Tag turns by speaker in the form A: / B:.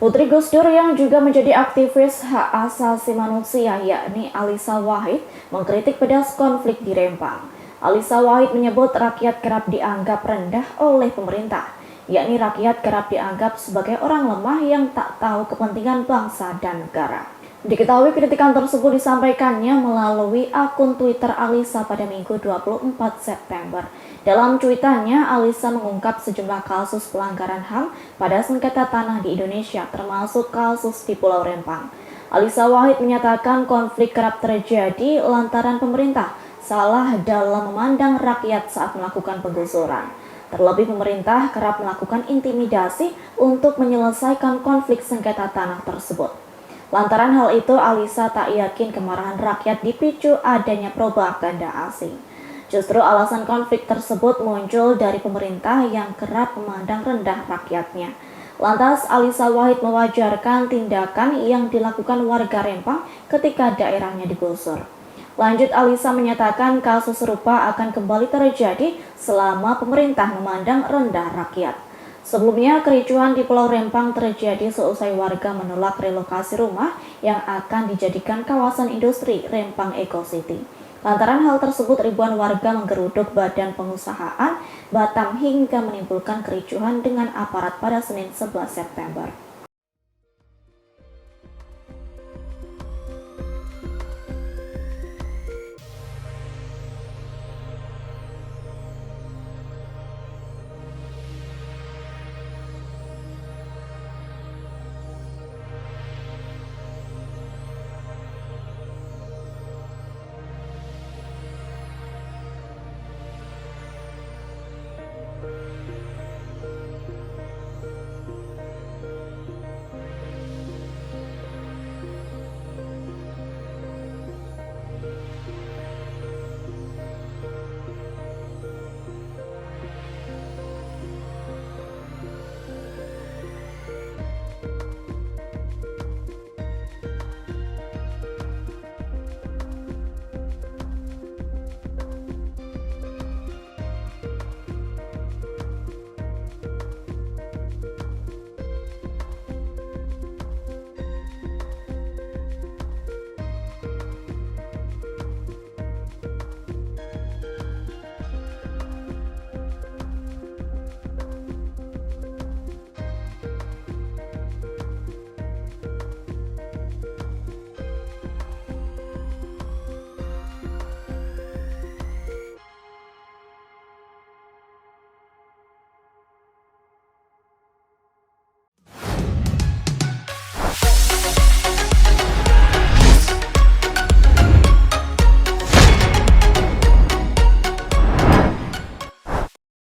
A: Putri Gus Dur yang juga menjadi aktivis hak asasi manusia yakni Alisa Wahid mengkritik pedas konflik di Rempang. Alisa Wahid menyebut rakyat kerap dianggap rendah oleh pemerintah, yakni rakyat kerap dianggap sebagai orang lemah yang tak tahu kepentingan bangsa dan negara. Diketahui kritikan tersebut disampaikannya melalui akun Twitter Alisa pada Minggu 24 September. Dalam cuitannya, Alisa mengungkap sejumlah kasus pelanggaran HAM pada sengketa tanah di Indonesia, termasuk kasus di Pulau Rempang. Alisa Wahid menyatakan konflik kerap terjadi lantaran pemerintah salah dalam memandang rakyat saat melakukan penggusuran. Terlebih pemerintah kerap melakukan intimidasi untuk menyelesaikan konflik sengketa tanah tersebut. Lantaran hal itu, Alisa tak yakin kemarahan rakyat dipicu adanya propaganda asing. Justru alasan konflik tersebut muncul dari pemerintah yang kerap memandang rendah rakyatnya. Lantas, Alisa Wahid mewajarkan tindakan yang dilakukan warga Rempang ketika daerahnya digusur. Lanjut, Alisa menyatakan kasus serupa akan kembali terjadi selama pemerintah memandang rendah rakyat. Sebelumnya, kericuhan di Pulau Rempang terjadi seusai warga menolak relokasi rumah yang akan dijadikan kawasan industri Rempang Eco City. Lantaran hal tersebut, ribuan warga menggeruduk Badan Pengusahaan Batam hingga menimbulkan kericuhan dengan aparat pada Senin 11 September.